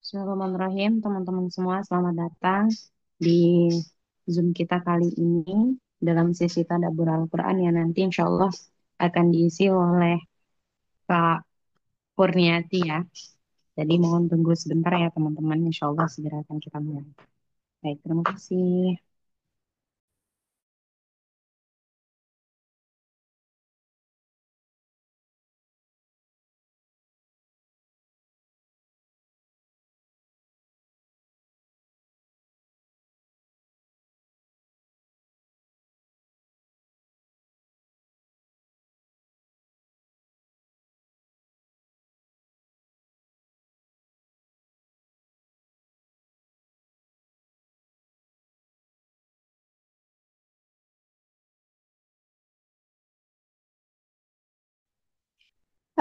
Bismillahirrahmanirrahim, teman-teman semua, selamat datang di Zoom kita kali ini dalam sesi Tadabbur Al-Quran yang nanti insya Allah akan diisi oleh Kak Kurniati ya. Jadi mohon tunggu sebentar ya teman-teman, insya Allah segera akan kita mulai. Baik, terima kasih.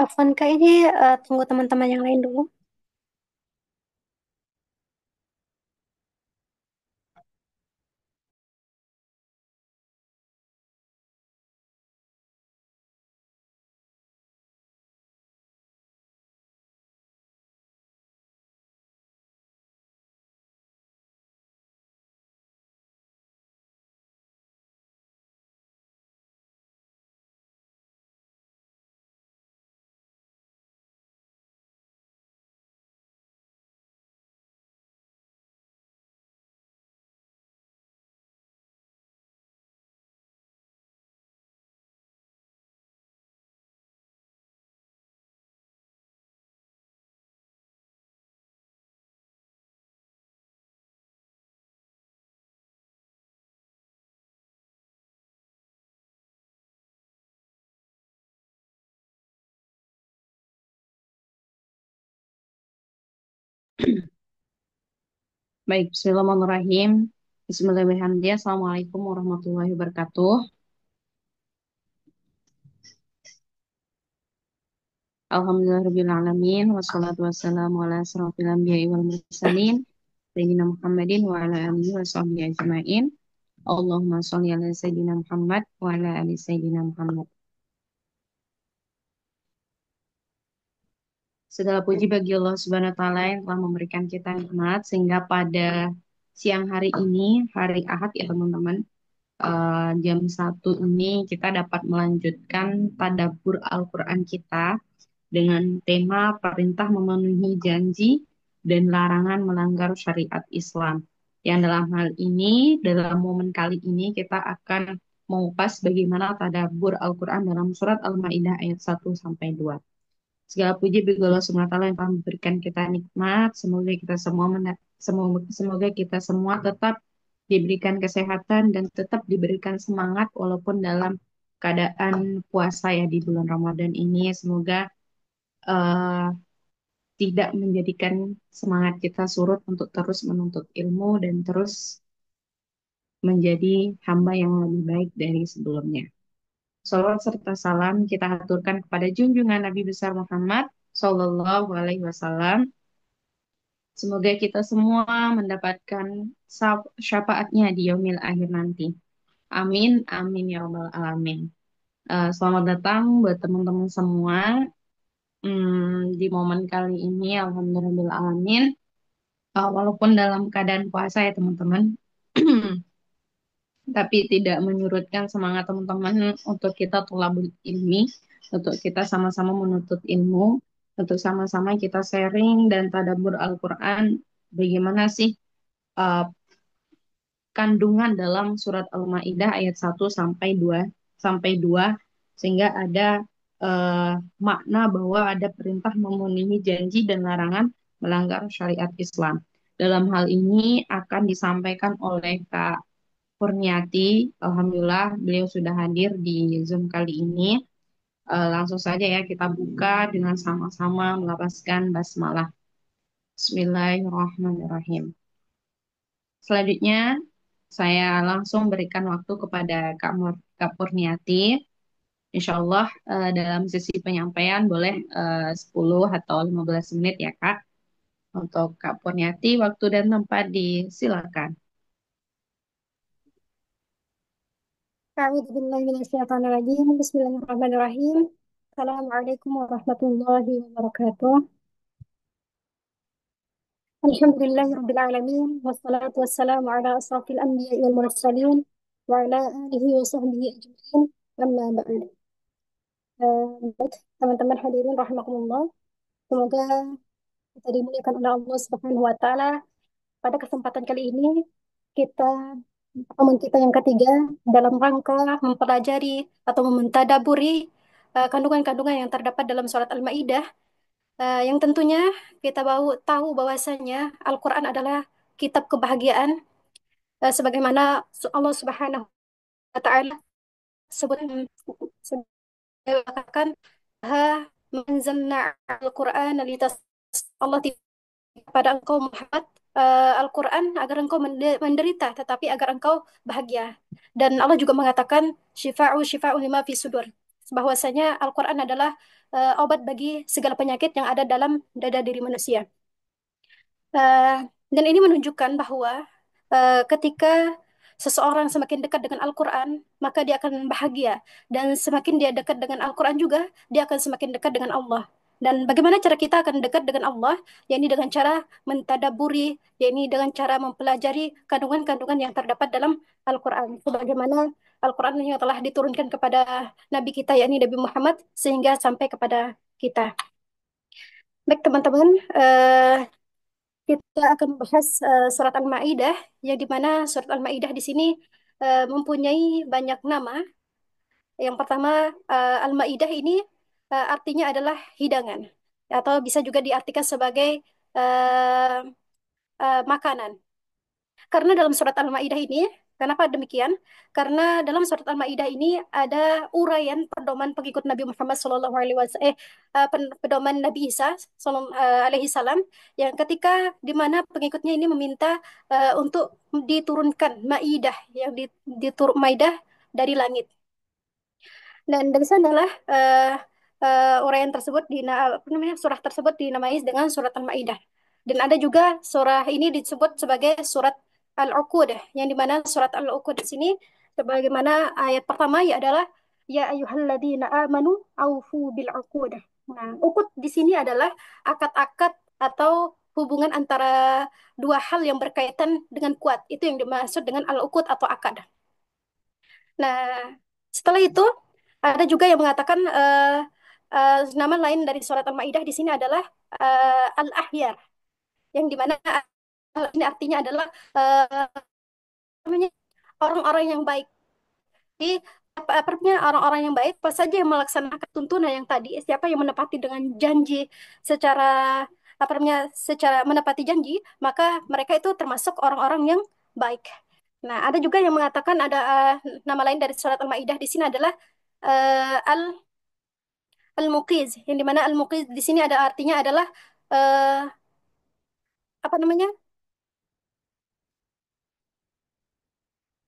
Afwan Kak ini tunggu teman-teman yang lain dulu. Baik, Bismillahirrahmanirrahim. Bismillahirrahmanirrahim. Assalamualaikum warahmatullahi wabarakatuh. Alhamdulillahirrahmanirrahim. Wassalatu wassalamu ala asrafil anbiya'i wal mursalin. Sayyidina Muhammadin wa ala alihi wa sahbihi ajma'in. Allahumma sholli ala Sayyidina Muhammad wa ala ali Sayyidina Muhammad. Segala puji bagi Allah Subhanahu wa taala yang telah memberikan kita nikmat sehingga pada siang hari ini, hari Ahad ya teman-teman, jam 1 ini kita dapat melanjutkan tadabbur Al-Qur'an kita dengan tema perintah memenuhi janji dan larangan melanggar syariat Islam. Yang dalam hal ini, dalam momen kali ini kita akan mengupas bagaimana tadabbur Al-Quran dalam surat Al-Maidah ayat 1 sampai 2. Segala puji bagi Allah SWT yang telah memberikan kita nikmat. Semoga kita semua tetap diberikan kesehatan dan tetap diberikan semangat walaupun dalam keadaan puasa ya di bulan Ramadan ini. Semoga eh, tidak menjadikan semangat kita surut untuk terus menuntut ilmu dan terus menjadi hamba yang lebih baik dari sebelumnya. Salawat serta salam kita aturkan kepada junjungan Nabi besar Muhammad Sallallahu Alaihi Wasallam. Semoga kita semua mendapatkan syafaatnya di yaumil akhir nanti. Amin, amin ya rabbal alamin. Selamat datang buat teman-teman semua. Di momen kali ini, alhamdulillah alamin. Walaupun dalam keadaan puasa ya teman-teman, tapi tidak menyurutkan semangat teman-teman untuk kita thalabul ilmi, untuk kita sama-sama menuntut ilmu, untuk sama-sama kita sharing dan tadabbur Al-Quran, bagaimana sih uh, kandungan dalam surat Al-Maidah ayat 1 sampai 2 sehingga ada uh, makna bahwa ada perintah memenuhi janji dan larangan melanggar syariat Islam. Dalam hal ini akan disampaikan oleh Kak Kurniati. Alhamdulillah beliau sudah hadir di Zoom kali ini. Langsung saja ya kita buka dengan sama-sama melafazkan basmalah. Bismillahirrahmanirrahim. Selanjutnya saya langsung berikan waktu kepada Kak Kurniati. Insya Allah dalam sesi penyampaian boleh 10 atau 15 menit ya Kak. Untuk Kak Kurniati, waktu dan tempat disilakan. A'udzubillahiminasyaitonirrajim. Bismillahirrahmanirrahim. Assalamualaikum warahmatullahi wabarakatuh. الحمد لله رب العالمين والصلاة والسلام على أشرف الأنبياء والمرسلين وعلى آله وصحبه أجمعين أما بعد. Baik, teman-teman hadirin rahimakumullah. Semoga kita dimuliakan oleh Allah Subhanahu wa taala. Pada kesempatan kali ini kita pertemuan kita yang ketiga dalam rangka mempelajari atau mentadaburi kandungan-kandungan yang terdapat dalam surat Al-Maidah, yang tentunya kita tahu bahwasanya Al-Quran adalah kitab kebahagiaan, sebagaimana Allah Subhanahu wa taala sebut katakan menanzalna al-Qur'an litas Allah tidak pada engkau Muhammad Al-Quran agar engkau menderita tetapi agar engkau bahagia, dan Allah juga mengatakan syifa'u lima fi sudur, bahwasanya Al-Quran adalah obat bagi segala penyakit yang ada dalam dada diri manusia. Eh, dan ini menunjukkan bahwa ketika seseorang semakin dekat dengan Al-Quran, maka dia akan bahagia. Dan semakin dia dekat dengan Al-Quran juga, dia akan semakin dekat dengan Allah. Dan bagaimana cara kita akan dekat dengan Allah? Yakni dengan cara mentadaburi, yakni dengan cara mempelajari kandungan-kandungan yang terdapat dalam Al-Quran. Sebagaimana Al-Quran yang telah diturunkan kepada Nabi kita, yakni Nabi Muhammad, sehingga sampai kepada kita. Baik teman-teman, kita akan membahas surat Al-Maidah, yang dimana surat Al-Maidah di sini mempunyai banyak nama. Yang pertama, Al-Maidah ini artinya adalah hidangan, atau bisa juga diartikan sebagai uh, makanan. Karena dalam surat Al-Maidah ini, kenapa demikian? Karena dalam surat Al-Maidah ini ada uraian pedoman pengikut Nabi Muhammad SAW, pedoman Nabi Isa alaihi salam, yang ketika di mana pengikutnya ini meminta untuk diturunkan Maidah, yang diturun Maidah dari langit. Dan dari sanalah uraian tersebut apa namanya, surah tersebut dinamai dengan surat Al-Maidah. Dan ada juga surah ini disebut sebagai surat Al-Uqud, yang dimana surat Al-Uqud di sini sebagaimana ayat pertama ya adalah ya ayyuhalladzina amanu aufu bil uqud. Nah, uqud di sini adalah akad-akad atau hubungan antara dua hal yang berkaitan dengan kuat. Itu yang dimaksud dengan al-uqud atau akad. Nah, setelah itu ada juga yang mengatakan nama lain dari surat Al-Maidah di sini adalah Al-Ahyar, yang dimana ini artinya adalah namanya orang-orang yang baik. Jadi artinya orang-orang yang baik, apa saja yang melaksanakan tuntunan yang tadi, siapa yang menepati dengan janji secara apa namanya, secara menepati janji, maka mereka itu termasuk orang-orang yang baik. Nah, ada juga yang mengatakan ada nama lain dari surat Al-Maidah di sini adalah Al Al-Muqiz, yang dimana Al-Muqiz di sini ada artinya adalah eh, apa namanya?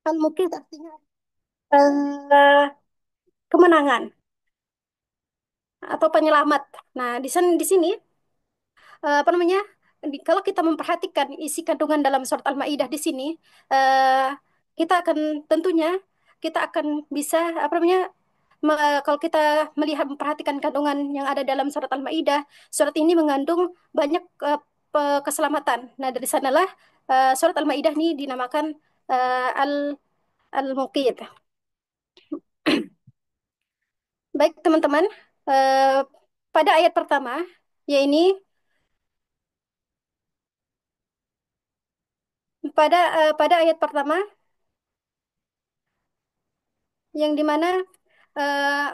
Al-Muqiz artinya eh, kemenangan atau penyelamat. Nah, di sini apa namanya? Kalau kita memperhatikan isi kandungan dalam surat Al-Maidah di sini, eh, kita akan tentunya kita akan bisa apa namanya? Kalau kita melihat memperhatikan kandungan yang ada dalam surat Al-Maidah, surat ini mengandung banyak keselamatan. Nah, dari sanalah surat Al-Maidah ini dinamakan Al-Muqit. Baik, teman-teman, eh, pada ayat pertama, yaitu pada ayat pertama, yang dimana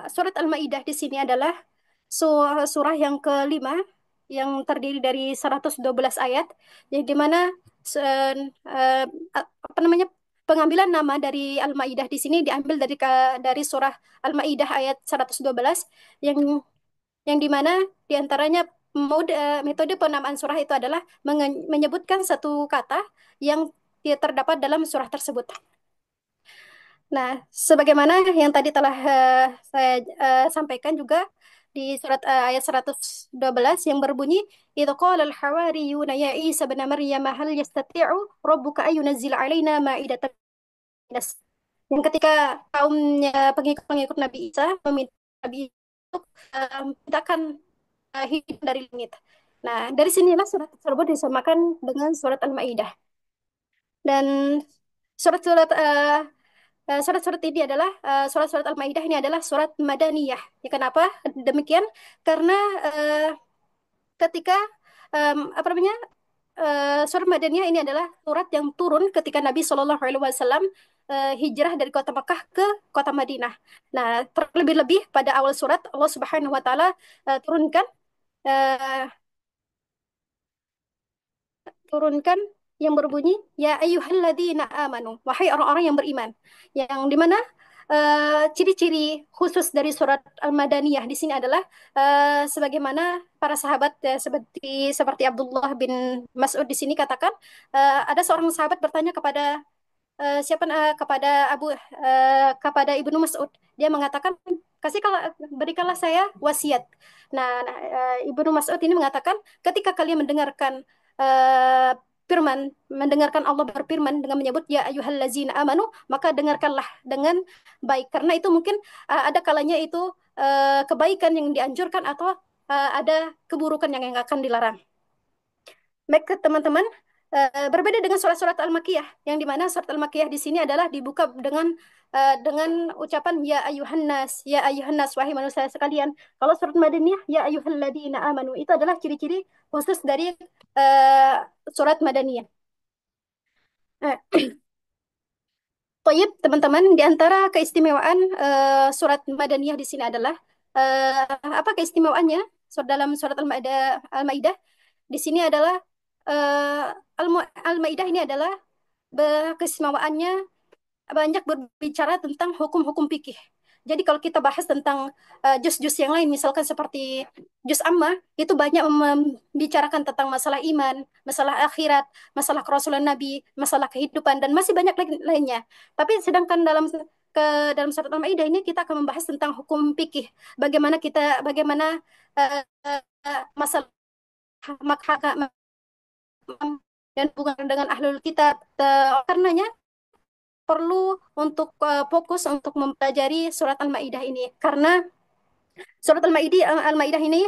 surat Al-Maidah di sini adalah surah yang kelima, yang terdiri dari 112 ayat, yang dimana apa namanya, pengambilan nama dari Al-Maidah di sini diambil dari surah Al-Maidah ayat 112, yang dimana diantaranya metode penamaan surah itu adalah menyebutkan satu kata yang terdapat dalam surah tersebut. Nah, sebagaimana yang tadi telah saya sampaikan juga di surat ayat 112 yang berbunyi, "Idza qala al-hawariyuna ya Isa ibn Maryam hal yastati'u rabbuka ay yunazzila 'alaina ma'idatan minas." Yang ketika kaumnya pengikut-pengikut Nabi Isa meminta Nabi Isa untuk mintakan hidup dari langit. Nah, dari sinilah surat tersebut disamakan dengan surat Al-Maidah. Dan surat-surat surat-surat ini adalah surat-surat Al-Maidah ini adalah surat Madaniyah. Ya, kenapa demikian? Karena ketika apa namanya surat Madaniyah ini adalah surat yang turun ketika Nabi Shallallahu Alaihi Wasallam hijrah dari kota Mekah ke kota Madinah. Nah, terlebih-lebih pada awal surat Allah Subhanahu Wa Taala turunkan eh, turunkan yang berbunyi ya ayyuhalladzina amanu, wahai orang-orang yang beriman, yang dimana ciri-ciri khusus dari surat Al-Madaniyah di sini adalah sebagaimana para sahabat seperti Abdullah bin Mas'ud di sini katakan, ada seorang sahabat bertanya kepada kepada Ibnu Mas'ud. Dia mengatakan, berikanlah saya wasiat. Ibnu Mas'ud ini mengatakan, ketika kalian eh, mendengarkan Allah berfirman dengan menyebut ya ayyuhallazina amanu, maka dengarkanlah dengan baik, karena itu mungkin ada kalanya itu kebaikan yang dianjurkan atau ada keburukan yang akan dilarang. Baik teman-teman, berbeda dengan surat-surat Al-Makiyah, yang dimana surat Al-Makiyah di sini adalah dibuka dengan ucapan ya ayuhan nas, wahai manusia sekalian. Kalau surat Madaniyah, ya ayyuhalladzina amanu, itu adalah ciri-ciri khusus dari uh, surat Madaniyah. Nah, Toyib, teman-teman, di antara keistimewaan surat Madaniyah di sini adalah apa keistimewaannya? Dalam surat Al-Maidah di sini adalah Al-Maidah ini adalah keistimewaannya banyak berbicara tentang hukum-hukum fikih. Jadi kalau kita bahas tentang juz-juz yang lain, misalkan seperti juz amma, itu banyak membicarakan tentang masalah iman, masalah akhirat, masalah kerasulan Nabi, masalah kehidupan, dan masih banyak lainnya. Tapi sedangkan dalam surat Al-Maidah ini kita akan membahas tentang hukum fikih, bagaimana masalah hak dan hubungan dengan ahlul kitab. Karenanya perlu untuk fokus untuk mempelajari surat Al-Maidah ini, karena surat Al-Maidah ini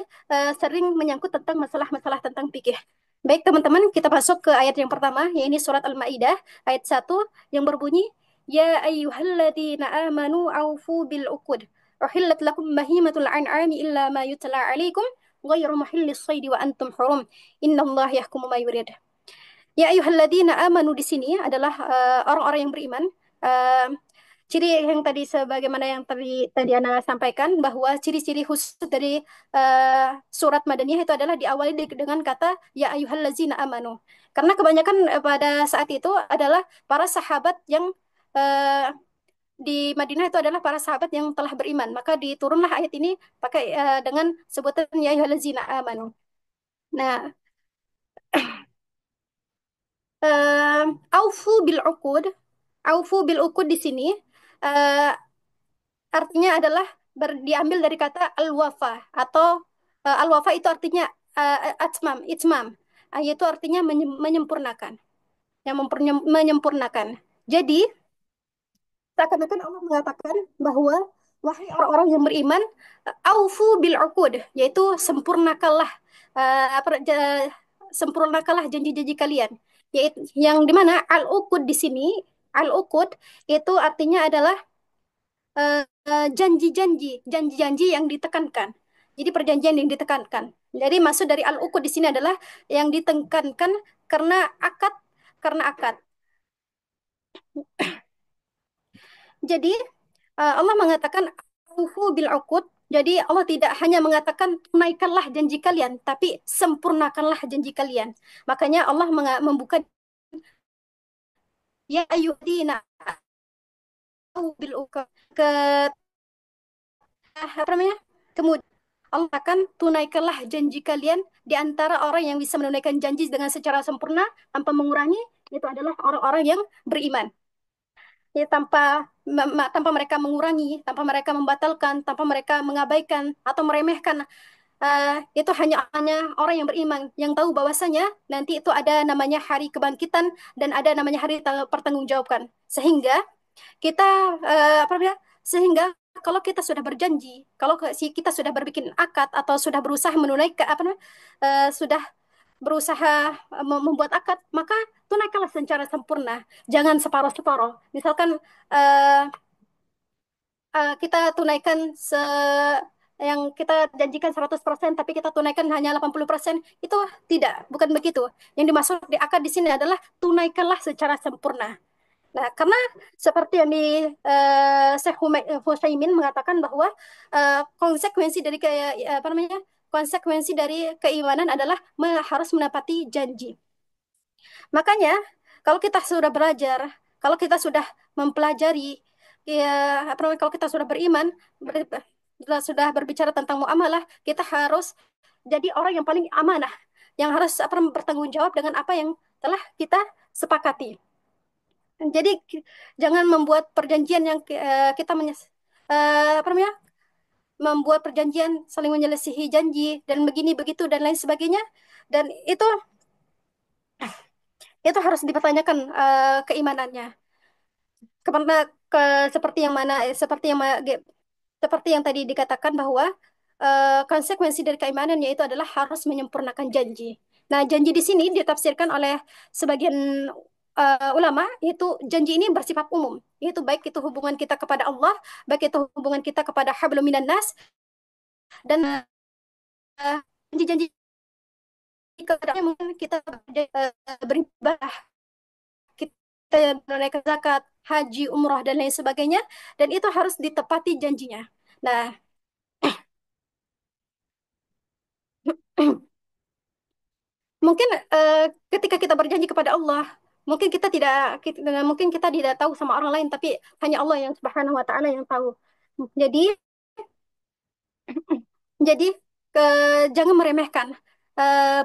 sering menyangkut tentang masalah-masalah tentang fikih. Baik teman-teman, kita masuk ke ayat yang pertama, yaitu surat Al-Maidah ayat 1 yang berbunyi ya ayyuhalladzina amanu aufu bil uqud uhillat lakum bahimatul an'ami illa ma yutla alaikum ghairu muhillis shaidi wa antum hurum innallaha yahkumu ma yurid. Ya ayyuhalladzina amanu di sini adalah orang-orang yang beriman. Eh, Ciri yang tadi sebagaimana yang tadi Ana sampaikan, bahwa ciri-ciri khusus dari surat Madaniyah itu adalah diawali dengan kata ya ayyuhalladzina amanu. Karena kebanyakan pada saat itu adalah para sahabat yang eh, di Madinah itu adalah para sahabat yang telah beriman. Maka diturunlah ayat ini pakai dengan sebutan ya ayyuhalladzina amanu. Nah, aufu bil uqud. Aufu bil uqud di sini eh, artinya adalah diambil dari kata al-wafa, atau al-wafa itu artinya itmam, yaitu artinya menyempurnakan, menyempurnakan. Jadi seakan-akan Allah mengatakan bahwa wahai orang-orang yang beriman, aufu bil uqud, yaitu sempurnakanlah sempurnakanlah janji-janji kalian. Yaitu yang dimana al-uqud di sini, al-uqud itu artinya adalah janji-janji yang ditekankan. Jadi perjanjian yang ditekankan. Jadi maksud dari al-uqud di sini adalah yang ditekankan karena akad, karena akad. Jadi Allah mengatakan uhu bil uqud. Jadi Allah tidak hanya mengatakan tunaikanlah janji kalian, tapi sempurnakanlah janji kalian. Makanya Allah membuka ya ayyuhalladzina bil uqud ke apa namanya? Kemudian Allah akan tunaikanlah janji kalian. Di antara orang yang bisa menunaikan janji dengan secara sempurna tanpa mengurangi, itu adalah orang-orang yang beriman. Ya, tanpa mereka mengurangi, tanpa mereka membatalkan, tanpa mereka mengabaikan atau meremehkan. Itu hanya orang yang beriman yang tahu bahwasanya nanti itu ada namanya hari kebangkitan dan ada namanya hari pertanggungjawaban. Sehingga kita apa namanya? Sehingga kalau kita sudah berjanji, kalau si kita sudah berbikin akad atau sudah berusaha menunaikan apa namanya, sudah berusaha membuat akad, maka tunaikanlah secara sempurna. Jangan separuh-separuh. Misalkan eh, kita tunaikan yang kita janjikan 100%, tapi kita tunaikan hanya 80%, itu tidak, bukan begitu. Yang dimaksud di akad di sini adalah tunaikanlah secara sempurna. Nah, karena seperti yang di Syekh Husaimin mengatakan bahwa konsekuensi dari apa namanya? Konsekuensi dari keimanan adalah harus menepati janji. Makanya, kalau kita sudah belajar, kalau kita sudah mempelajari, ya, apa namanya, kalau kita sudah beriman, kita sudah berbicara tentang muamalah, kita harus jadi orang yang paling amanah, yang harus apa, bertanggung jawab dengan apa yang telah kita sepakati. Jadi jangan membuat perjanjian yang kita apa namanya, membuat perjanjian saling menyelisihi janji dan begini begitu dan lain sebagainya. Dan itu harus dipertanyakan keimanannya. Karena seperti yang mana seperti yang tadi dikatakan bahwa konsekuensi dari keimanan yaitu adalah harus menyempurnakan janji. Nah, janji di sini ditafsirkan oleh sebagian ulama, yaitu janji ini bersifat umum, yaitu baik itu hubungan kita kepada Allah, baik itu hubungan kita kepada hablum minan nas, dan janji-janji kepada mungkin kita beribadah, kita menunaikan zakat, haji, umrah, dan lain sebagainya, dan itu harus ditepati janjinya. Nah, mungkin ketika kita berjanji kepada Allah, mungkin kita tidak tahu sama orang lain, tapi hanya Allah yang Subhanahu wa taala yang tahu. Jadi jadi jangan meremehkan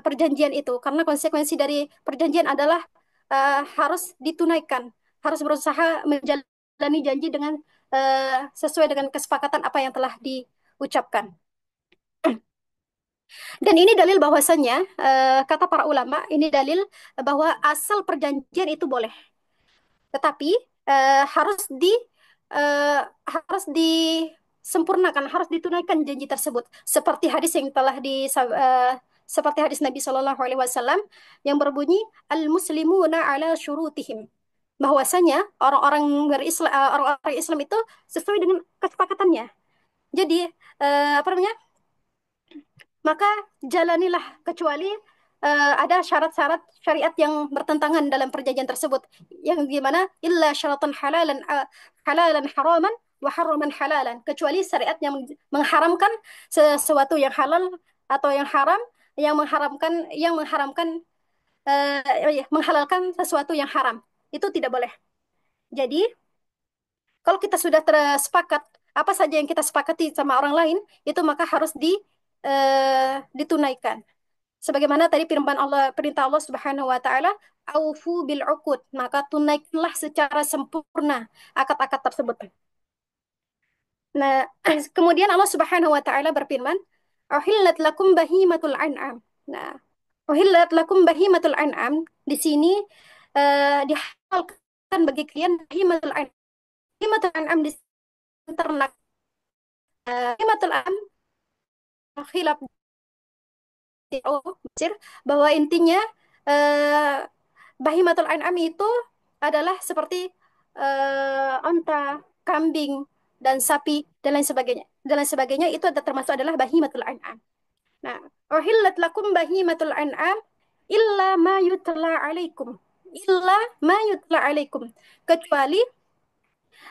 perjanjian itu, karena konsekuensi dari perjanjian adalah harus ditunaikan, harus berusaha menjalani janji dengan sesuai dengan kesepakatan apa yang telah diucapkan. Dan ini dalil bahwasannya, kata para ulama, ini dalil bahwa asal perjanjian itu boleh, tetapi harus disempurnakan, harus ditunaikan janji tersebut. Seperti hadis Nabi Shallallahu Alaihi Wasallam yang berbunyi, al-muslimuna ala syurutihim, bahwasanya orang-orang Islam itu sesuai dengan kesepakatannya. Jadi apa namanya? Maka jalanilah, kecuali ada syarat-syarat syariat yang bertentangan dalam perjanjian tersebut, yang gimana, illa syaratan halalan haraman wa haraman halalan, kecuali syariat yang mengharamkan sesuatu yang halal atau yang haram, yang mengharamkan menghalalkan sesuatu yang haram, itu tidak boleh. Jadi kalau kita sudah tersepakat, apa saja yang kita sepakati sama orang lain, itu maka harus ditunaikan. Sebagaimana tadi perintah Allah Subhanahu wa taala, aufu bil uqud, maka tunaikanlah secara sempurna akad-akad tersebut. Nah, kemudian Allah Subhanahu wa taala berfirman, uhillat lakum bahimatul an'am. Nah, uhillat lakum bahimatul an'am di sini dihalalkan bagi kalian bahimatul an'am. Bahimatul an'am di sini ternak. Bahimatul an'am khilaf Mesir, bahwa intinya eh, bahimatul an'am itu adalah seperti onta, kambing, dan sapi, dan lain sebagainya. Dan lain sebagainya itu termasuk adalah bahimatul an'am. Nah, uhillat lakum bahimatul an'am illa ma yutla alaikum. Illa ma yutla alaikum. Kecuali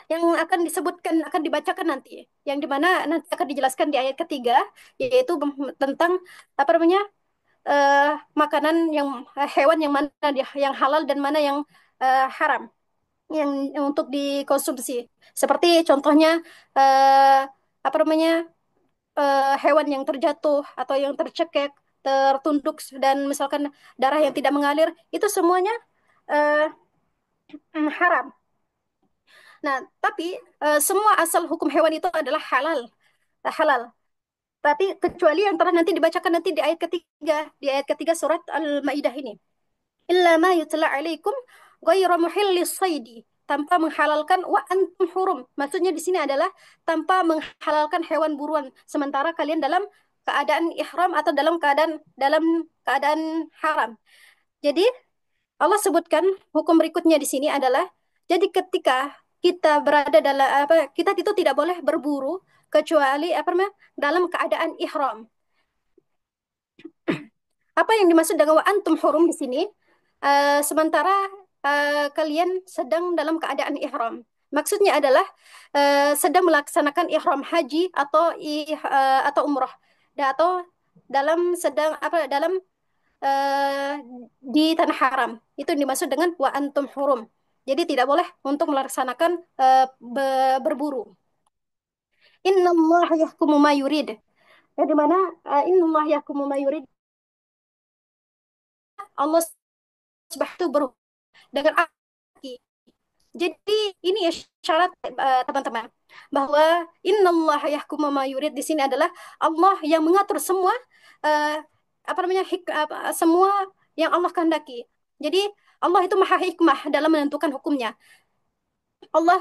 yang akan disebutkan, akan dibacakan nanti. Yang dimana nanti akan dijelaskan di ayat ketiga, yaitu tentang apa namanya, makanan hewan yang mana yang halal dan mana yang haram yang untuk dikonsumsi. Seperti contohnya apa namanya, hewan yang terjatuh atau yang tercekek, tertunduk, dan misalkan darah yang tidak mengalir, itu semuanya eh, haram. Nah, tapi semua asal hukum hewan itu adalah halal. Tapi kecuali yang telah nanti dibacakan nanti di ayat ketiga surat Al-Maidah ini. Illa ma yutla alaikum ghayra muhillis saidi. tanpa menghalalkan wa antum hurum. Maksudnya di sini adalah tanpa menghalalkan hewan buruan sementara kalian dalam keadaan ihram atau dalam keadaan haram. Jadi Allah sebutkan hukum berikutnya di sini adalah jadi ketika kita berada dalam apa kita itu tidak boleh berburu kecuali apa namanya dalam keadaan ihram. Apa yang dimaksud dengan wa antum hurum di sini? Sementara kalian sedang dalam keadaan ihram. Maksudnya adalah sedang melaksanakan ihram haji atau umroh atau dalam eh, di tanah haram. Itu yang dimaksud dengan wa antum hurum. Jadi tidak boleh untuk melaksanakan berburu. Innallaha yahkumu ma yurid. Ya, di mana innallaha yahkumu ma yurid. Allah subhanahu berhukum dengan aki. Jadi ini syarat teman-teman bahwa innallaha yahkumu ma yurid di sini adalah Allah yang mengatur semua eh, apa namanya semua yang Allah kehendaki. Jadi Allah itu maha hikmah dalam menentukan hukumnya. Allah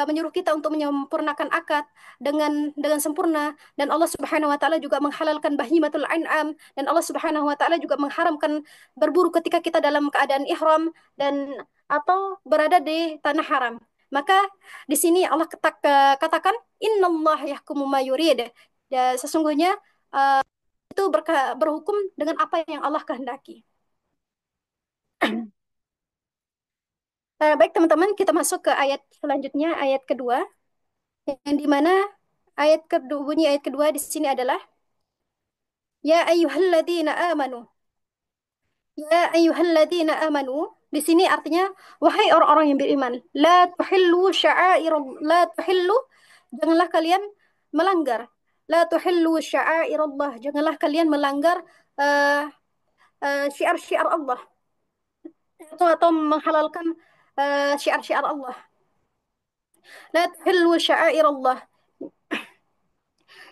menyuruh kita untuk menyempurnakan akad dengan sempurna dan Allah Subhanahu wa taala juga menghalalkan bahimatul an'am dan Allah Subhanahu wa taala juga mengharamkan berburu ketika kita dalam keadaan ihram dan atau berada di tanah haram. Maka di sini Allah katakan innallaha yahkumu ma yurid. Ya, sesungguhnya itu berhukum dengan apa yang Allah kehendaki. Baik teman-teman, kita masuk ke ayat selanjutnya, ayat kedua, yang dimana ayat kedua di sini adalah ya ayyuhalladzina amanu. Ya ayyuhalladzina amanu. Di sini artinya wahai orang-orang yang beriman, la tuhillu janganlah kalian melanggar. La tuhillu sya'airallah, janganlah kalian melanggar eh, syiar-syiar Allah atau menghalalkan syiar-syiar Allah. La tuhillu sya'airallah,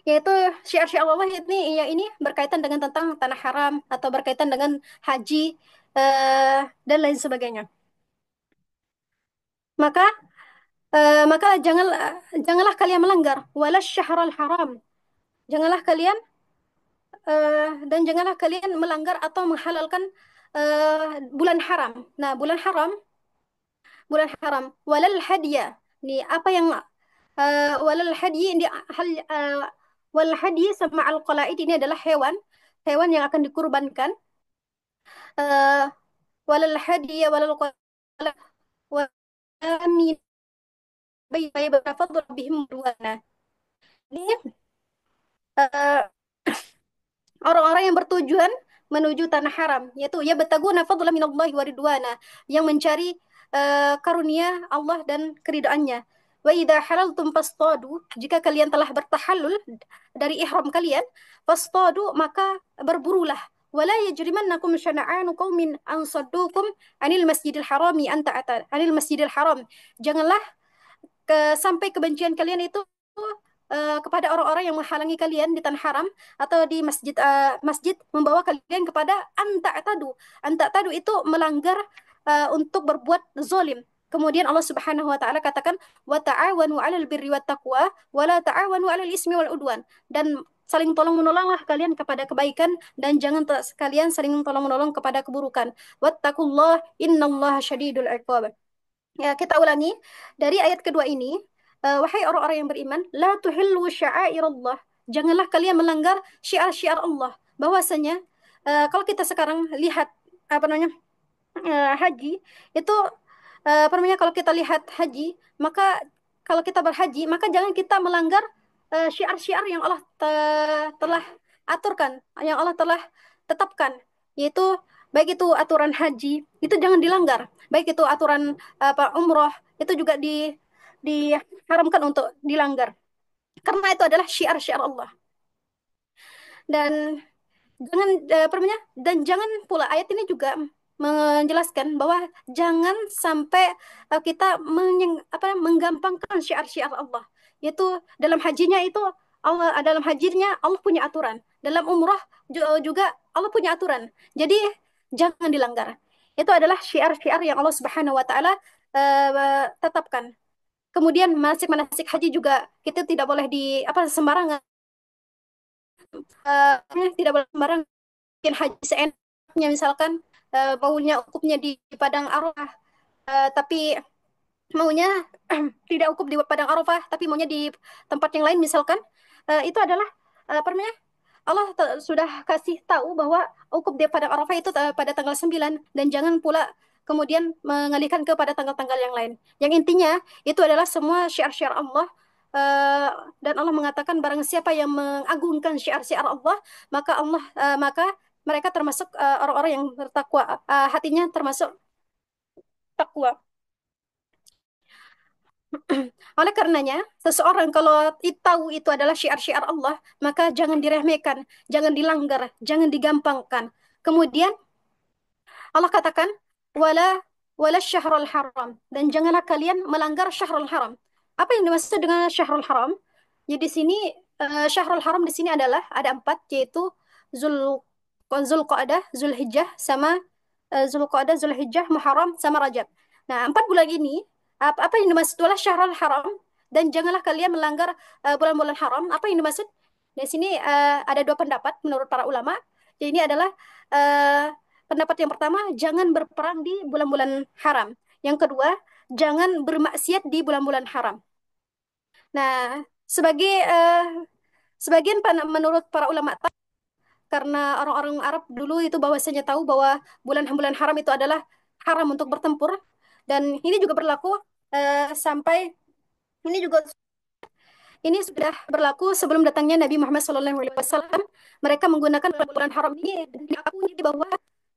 yaitu syiar-syiar Allah ini berkaitan dengan tentang tanah haram atau berkaitan dengan haji dan lain sebagainya. Maka maka janganlah kalian melanggar wala syahrul haram. Janganlah kalian janganlah kalian melanggar atau menghalalkan bulan haram. Nah, bulan haram walal hadiya. Ini apa yang walal hadi ini wal hadi sama al qalaid ini adalah hewan yang akan dikurbankan. Walal hadi walal qalaid wa min bayi berfadl bihim duwana. Ini eh, orang-orang yang bertujuan menuju tanah haram, yaitu ya betaguna fadla minallahi wa ridwana, yang mencari karunia Allah dan keridaannya. Wa idza halaltum fastadu, jika kalian telah bertahallul dari ihram kalian, fastadu maka berburulah. Wala yajrimannakum syana'anu qaumin an saddukum anil masjidil haram. Janganlah sampai kebencian kalian itu kepada orang-orang yang menghalangi kalian di tanah haram atau di masjid membawa kalian kepada anta'tadu. Anta'tadu itu melanggar untuk berbuat zalim. Kemudian Allah Subhanahu wa taala katakan wa ta'awanu 'alal birri wat taqwa wa la ta'awanu 'alal ismi wal udwan, dan saling tolong menolonglah kalian kepada kebaikan dan jangan kalian saling tolong menolong kepada keburukan. Wattaqullah innallaha syadidul 'iqab. Ya, kita ulangi dari ayat kedua ini. Wahai orang-orang yang beriman, la tuhillu sya'airallah. Janganlah kalian melanggar syiar-syiar Allah. Bahwasanya kalau kita sekarang lihat apa namanya haji itu apa namanya kalau kita lihat haji maka kalau kita berhaji maka jangan kita melanggar syiar-syiar yang Allah telah aturkan, yang Allah telah tetapkan, yaitu baik itu aturan haji itu jangan dilanggar, baik itu aturan apa umroh itu juga diharamkan untuk dilanggar karena itu adalah syiar-syiar Allah. Dan jangan pula ayat ini juga menjelaskan bahwa jangan sampai kita menggampangkan syiar-syiar Allah, yaitu dalam hajinya itu dalam hajinya Allah punya aturan, dalam umrah juga Allah punya aturan, jadi jangan dilanggar. Itu adalah syiar-syiar yang Allah Subhanahu wa taala tetapkan. Kemudian manasik-manasik haji juga kita tidak boleh di apa sembarangan, tidak boleh sembarangan bikin haji seenaknya, misalkan baunya ukupnya di padang Arafah, tapi maunya tidak ukuf di padang Arafah, tapi maunya di tempat yang lain misalkan. Itu adalah apa namanya, Allah sudah kasih tahu bahwa ukuf di padang Arafah itu pada tanggal 9, dan jangan pula kemudian mengalihkan kepada tanggal-tanggal yang lain. Yang intinya itu adalah semua syiar-syiar Allah. eh, dan Allah mengatakan barang siapa yang mengagungkan syiar-syiar Allah, maka mereka termasuk orang-orang yang bertakwa, hatinya termasuk takwa. Oleh karenanya, seseorang kalau tahu itu adalah syiar-syiar Allah, maka jangan diremehkan, jangan dilanggar, jangan digampangkan. Kemudian Allah katakan, wala wala syahrul haram, dan janganlah kalian melanggar syahrul haram. Apa yang dimaksud dengan syahrul haram? Jadi di sini syahrul haram di sini adalah ada empat, yaitu Zul Zulqa'dah, Zulhijjah, sama Zulqa'dah, Zulhijjah, Muharram, sama Rajab. Nah, empat bulan ini apa yang dimaksud adalah syahrul haram, dan janganlah kalian melanggar bulan-bulan haram. Apa yang dimaksud? Di sini ada dua pendapat menurut para ulama. Jadi ini adalah eh, pendapat yang pertama, jangan berperang di bulan-bulan haram. Yang kedua, jangan bermaksiat di bulan-bulan haram. Nah, sebagai sebagian menurut para ulama, karena orang-orang Arab dulu itu bahwasanya tahu bahwa bulan-bulan haram itu adalah haram untuk bertempur, dan ini juga berlaku sampai ini juga ini sudah berlaku sebelum datangnya Nabi Muhammad SAW. Mereka menggunakan bulan haram ini diakui bahwa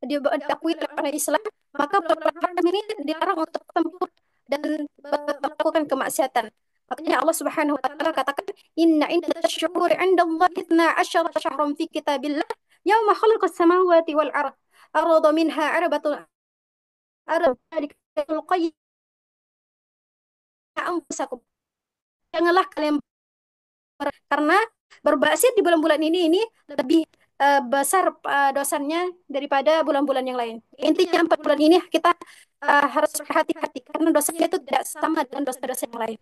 diakui oleh Islam, maka bulan haram ini dilarang untuk tempur dan melakukan kemaksiatan. Makanya Allah Subhanahu wa taala katakan, "Inna iddatasy syuhuri 'inda Allah 12 syahran fi kitabillah yauma khalaqas samawati wal ardh. Arada minha 'arabatun arada qayyim anfusakum." Janganlah kalian karena berbasis di bulan-bulan ini lebih besar dosanya daripada bulan-bulan yang lain. Intinya 4 bulan ini kita harus berhati-hati karena dosanya itu tidak sama dengan dosa-dosa yang lain.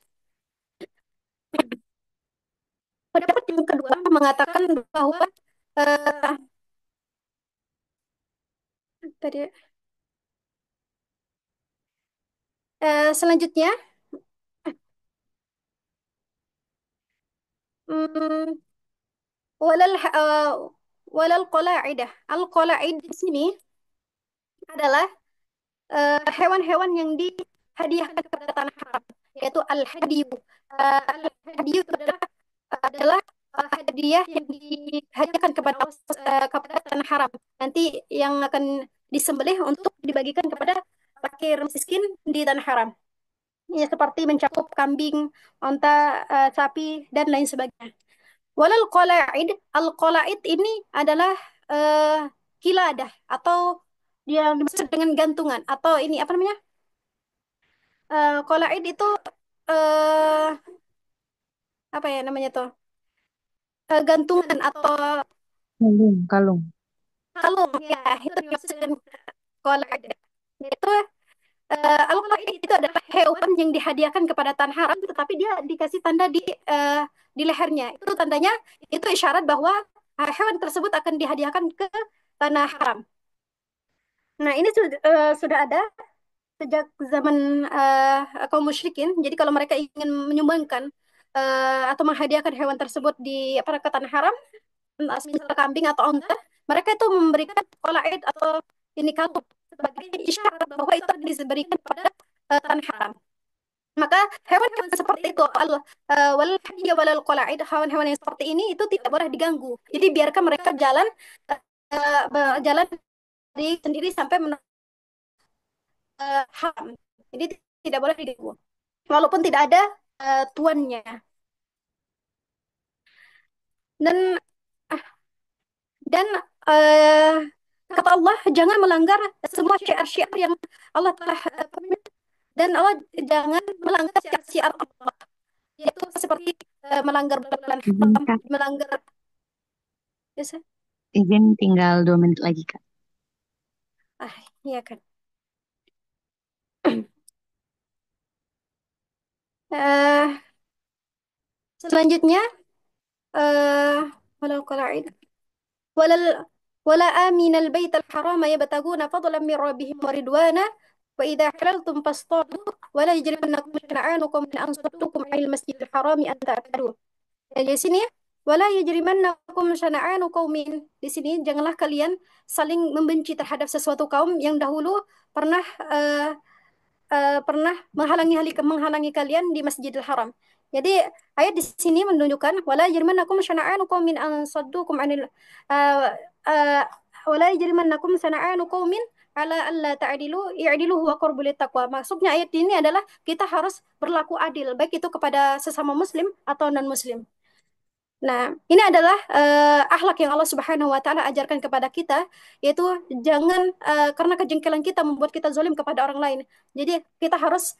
Pendapat yang kedua mengatakan bahwa uh, tadi selanjutnya, hmm, walal walal qalaidah. Al qalaid di sini adalah hewan-hewan yang dihadiahkan kepada tanah haram, yaitu al-hadiyu. Al-hadiyu itu adalah hadiah yang dihadiahkan kepada tanah haram. Nanti yang akan disembelih untuk dibagikan kepada fakir miskin di tanah haram. Ya, seperti mencakup kambing, onta, sapi, dan lain sebagainya. Walal qalaid, al-qalaid ini adalah kiladah, atau yang dimaksud dengan gantungan, atau ini apa namanya? Qalaid itu eh apa ya namanya tuh? Gantungan atau Kalung, kalung. kalung, ya, itu dimaksud dengan qalaid. Itu al-qalaid itu adalah hewan yang dihadiahkan kepada tanah haram, tetapi dia dikasih tanda di lehernya. Itu tandanya, itu isyarat bahwa hewan tersebut akan dihadiahkan ke tanah haram. Nah, ini sudah ada sejak zaman kaum musyrikin. Jadi kalau mereka ingin menyumbangkan atau menghadiahkan hewan tersebut di apa ke tanah haram, misal kambing atau unta, mereka itu memberikan qalaid atau ini kalung sebagai isyarat bahwa itu diberikan pada tanah haram. Maka hewan-hewan seperti itu, wal hayya walal qalaid, hewan-hewan yang seperti ini itu tidak boleh diganggu. Jadi biarkan mereka jalan jalan sendiri sampai haram. Jadi tidak boleh diganggu. Walaupun tidak ada tuannya. Dan dan eh, kata Allah, jangan melanggar semua syiar-syiar yang Allah telah dan Allah jangan melanggar syiar-syiar Allah. Yaitu seperti melanggar bulan Izin, haram, Kak. melanggar biasa. Izin tinggal 2 menit lagi, Kak. Ah, iya kan. Eh, Selanjutnya, eh walau qala'id walal wala aminal baital harama yabtaguna fadlan min rabbihim wa ridwana wa idza halaltum fastadu wala yajrimannakum shana'anukum min an saddukum 'anil masjidil harami an ta'tadu. Ya, di sini wala yajrimannakum shana'anu qaumin. Di sini janganlah kalian saling membenci terhadap sesuatu kaum yang dahulu pernah eh, pernah menghalangi kalian di Masjidil Haram. Jadi ayat di sini menunjukkan wala yajrimannakum syana'anu qaumin an saddukum anil uh, uh, wala yajrimannakum syana'anu qaumin ala alla ta'dilu i'dilu huwa aqrabu littaqwa. Maksudnya ayat ini adalah kita harus berlaku adil baik itu kepada sesama muslim atau non muslim. Nah, ini adalah akhlak yang Allah Subhanahu wa taala ajarkan kepada kita, yaitu jangan karena kejengkelan kita membuat kita zalim kepada orang lain. Jadi kita harus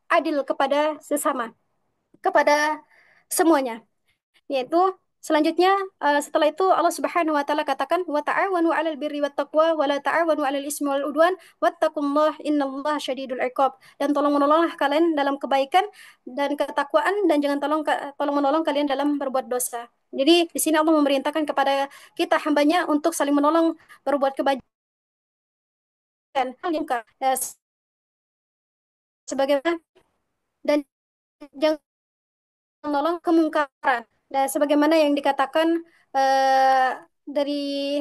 adil kepada sesama, kepada semuanya. Yaitu selanjutnya setelah itu Allah Subhanahu wa taala katakan wa ta'awanu 'alal birri wat taqwa wa la ta'awanu 'alal ismi wal udwan wattaqullaha innallaha syadidul iqab. Dan tolong menolonglah kalian dalam kebaikan dan ketakwaan dan jangan tolong menolong kalian dalam berbuat dosa. Jadi di sini Allah memerintahkan kepada kita hambanya untuk saling menolong berbuat kebaikan. Hal yang sebagaimana dan jangan menolong kemungkaran. Dan sebagaimana yang dikatakan dari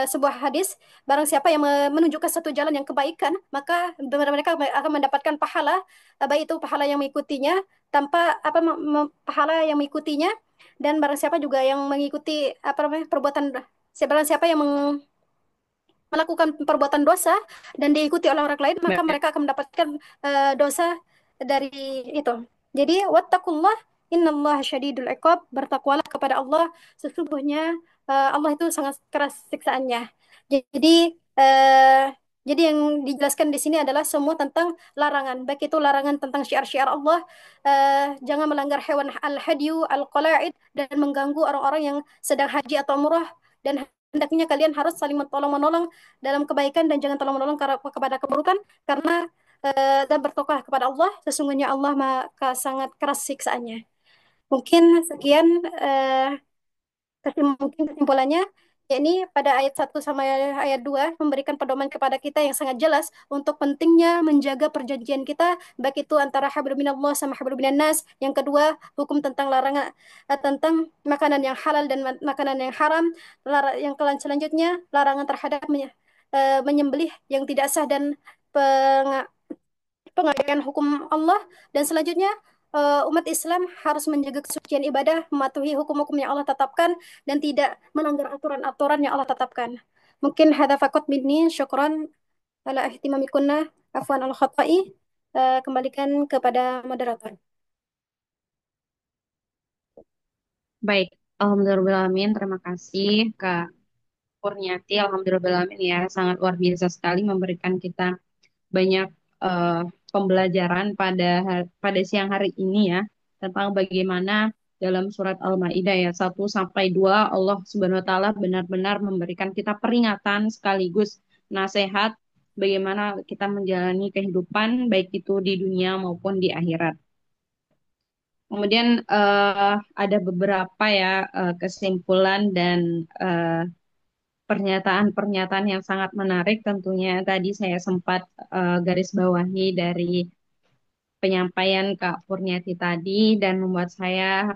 sebuah hadis, barang siapa yang menunjukkan satu jalan yang kebaikan, maka mereka akan mendapatkan pahala, baik itu pahala yang mengikutinya, tanpa apa pahala yang mengikutinya, dan barang siapa juga yang mengikuti apa namanya perbuatan, barang siapa yang melakukan perbuatan dosa dan diikuti oleh orang lain, maka Baik. mereka akan mendapatkan dosa dari itu. Jadi, wattaqullah innallaha syadidul iqab, bertakwalah kepada Allah, sesungguhnya Allah itu sangat keras siksaannya. Jadi, jadi yang dijelaskan di sini adalah semua tentang larangan, baik itu larangan tentang syiar-syiar Allah, jangan melanggar hewan al-hadyu, al-qala'id, dan mengganggu orang-orang yang sedang haji atau umrah, dan hendaknya kalian harus saling menolong-menolong dalam kebaikan dan jangan tolong-menolong kepada keburukan karena dan bertokoh kepada Allah sesungguhnya Allah maka sangat keras siksaannya. Mungkin sekian mungkin kesimpulannya yakni pada ayat 1 sama ayat 2 memberikan pedoman kepada kita yang sangat jelas untuk pentingnya menjaga perjanjian kita baik itu antara hablum minallah sama hablum minannas. Yang kedua, hukum tentang larangan tentang makanan yang halal dan makanan yang haram. Yang selanjutnya larangan terhadap menyembelih yang tidak sah dan pengayaan hukum Allah. Dan selanjutnya umat Islam harus menjaga kesucian ibadah, mematuhi hukum-hukum yang Allah tetapkan dan tidak melanggar aturan-aturan yang Allah tetapkan. Mungkin hadza faqat minni, syukran ala ihtimamikunna, afwan al khata'i. Kembalikan kepada moderator. Baik, Alhamdulillahirrahmanirrahim. Terima kasih Kak Kurniati. Alhamdulillahirrahmanirrahim ya, sangat luar biasa sekali memberikan kita banyak eh, pembelajaran pada siang hari ini ya tentang bagaimana dalam surat Al-Maidah ya 1 sampai 2 Allah Subhanahu wa taala benar-benar memberikan kita peringatan sekaligus nasihat bagaimana kita menjalani kehidupan baik itu di dunia maupun di akhirat. Kemudian ada beberapa ya kesimpulan dan eh, pernyataan-pernyataan yang sangat menarik tentunya tadi saya sempat garis bawahi dari penyampaian Kak Kurniati tadi dan membuat saya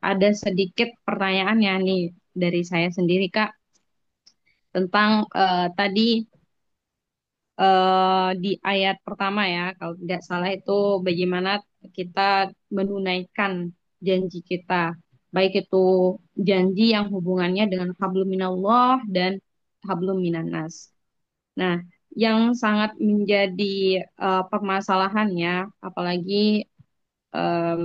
ada sedikit pertanyaan ya nih dari saya sendiri Kak tentang tadi di ayat pertama ya kalau tidak salah itu bagaimana kita menunaikan janji kita baik itu janji yang hubungannya dengan hablum minallah dan hablum minannas. Nah, yang sangat menjadi permasalahan ya, apalagi em,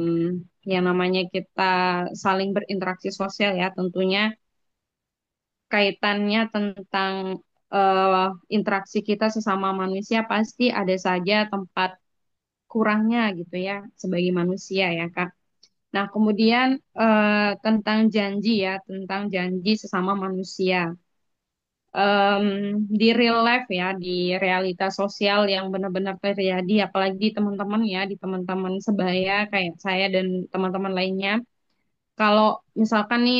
yang namanya kita saling berinteraksi sosial ya, tentunya kaitannya tentang interaksi kita sesama manusia pasti ada saja tempat kurangnya gitu ya, sebagai manusia ya, Kak. Nah, kemudian tentang janji ya, tentang janji sesama manusia. em, di real life ya, di realitas sosial yang benar-benar terjadi, apalagi di teman-teman ya, di teman-teman sebaya kayak saya dan teman-teman lainnya. Kalau misalkan nih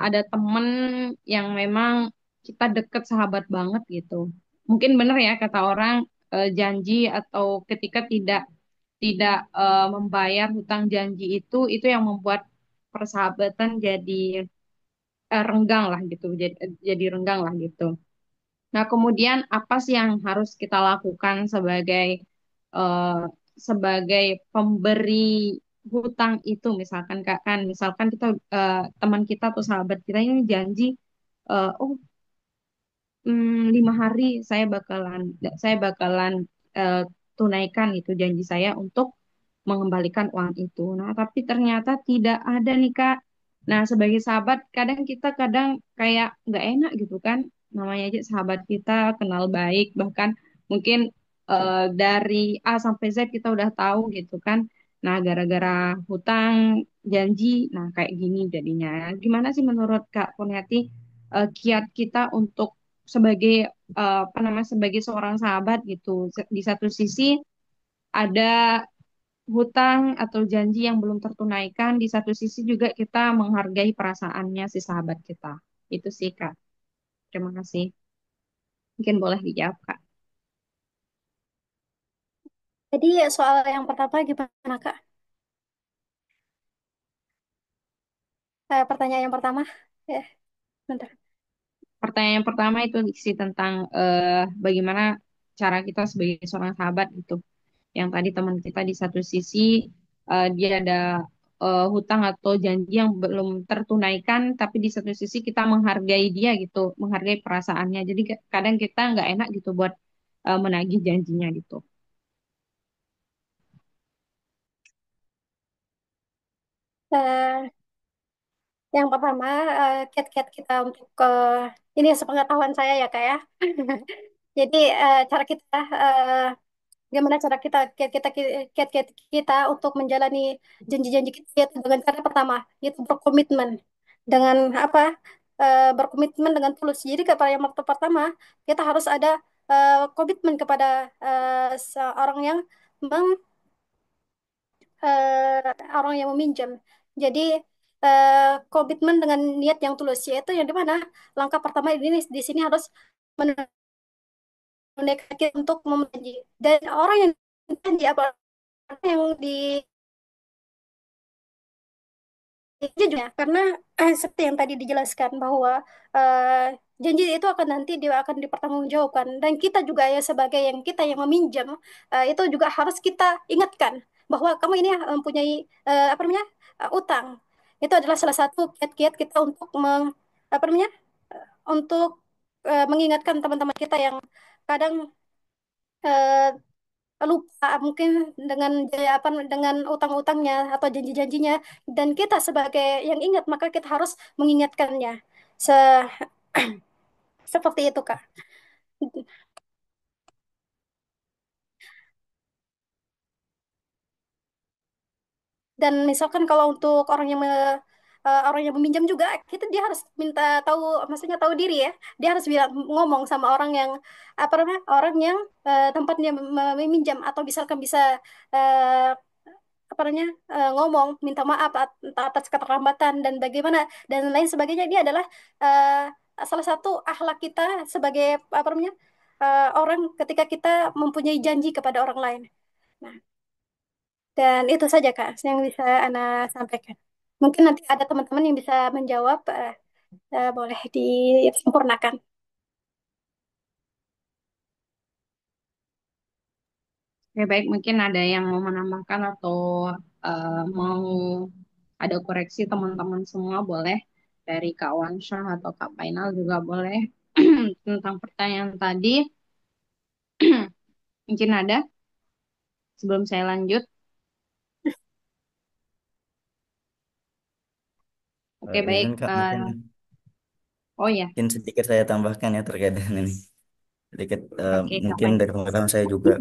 ada temen yang memang kita deket sahabat banget gitu, mungkin bener ya kata orang janji atau ketika tidak membayar hutang janji itu yang membuat persahabatan jadi renggang lah gitu, jadi renggang lah gitu. Nah, kemudian apa sih yang harus kita lakukan eh, sebagai pemberi hutang itu misalkan Kak, kan misalkan kita teman kita atau sahabat kita ini janji oh 5 hari saya bakalan eh, tunaikan itu janji saya untuk mengembalikan uang itu. Nah, tapi ternyata tidak ada nih Kak. Nah, sebagai sahabat kadang kayak nggak enak gitu kan. Namanya aja sahabat kita kenal baik, bahkan mungkin dari A sampai Z kita udah tahu gitu kan. Nah, gara-gara hutang janji, nah kayak gini jadinya. Gimana sih menurut Kak Kurniati kiat kita untuk sebagai apa namanya sebagai seorang sahabat gitu. Di satu sisi ada hutang atau janji yang belum tertunaikan, di satu sisi juga kita menghargai perasaannya si sahabat kita. Itu sih, Kak. Terima kasih. Mungkin boleh dijawab, Kak. Jadi soal yang pertama gimana Kak? Pertanyaan yang pertama, ya, bentar. Pertanyaan yang pertama itu sih tentang bagaimana cara kita sebagai seorang sahabat gitu. Yang tadi teman kita di satu sisi dia ada hutang atau janji yang belum tertunaikan, tapi di satu sisi kita menghargai dia gitu, menghargai perasaannya. Jadi kadang kita nggak enak gitu buat menagih janjinya gitu. Eh, yang pertama, kiat-kiat kita untuk ini sepengetahuan saya ya Kak ya. Jadi cara kita gimana cara kita kiat-kiat kita untuk menjalani janji-janji kita yaitu dengan cara pertama yaitu berkomitmen dengan apa berkomitmen dengan tulus. Jadi kepada yang waktu pertama kita harus ada komitmen kepada seorang yang orang yang meminjam. Jadi komitmen dengan niat yang tulus yaitu yang dimana langkah pertama ini di sini harus menunaikan untuk memanji dan orang yang janji apa yang di juga karena seperti yang tadi dijelaskan bahwa janji itu akan nanti dia akan dipertanggungjawabkan dan kita juga ya sebagai yang kita yang meminjam itu juga harus kita ingatkan bahwa kamu ini mempunyai apa namanya utang itu adalah salah satu kiat-kiat kita untuk apa namanya untuk mengingatkan teman-teman kita yang kadang eh, lupa mungkin dengan apa dengan utang-utangnya atau janji-janjinya dan kita sebagai yang ingat maka kita harus mengingatkannya Se seperti itu Kak. Dan misalkan kalau untuk orang yang meminjam juga kita dia harus minta tahu maksudnya tahu diri ya dia harus bilang ngomong sama orang yang apa namanya orang yang tempatnya meminjam atau misalkan bisa eh, apa namanya ngomong minta maaf atas keterlambatan dan bagaimana dan lain sebagainya ini adalah salah satu akhlak kita sebagai apa namanya orang ketika kita mempunyai janji kepada orang lain. Nah, dan itu saja Kak yang bisa Ana sampaikan. Mungkin nanti ada teman-teman yang bisa menjawab, boleh disempurnakan. Oke, baik, mungkin ada yang mau menambahkan atau mau ada koreksi teman-teman semua boleh dari Kak Wansyah atau Kak Painal juga boleh tentang pertanyaan tadi. Mungkin ada sebelum saya lanjut. Oke, baik. Izin Kak, mungkin Oh ya, mungkin sedikit saya tambahkan ya terkait dengan ini. Sedikit oke Kak mungkin Painal. dari pengalaman saya juga.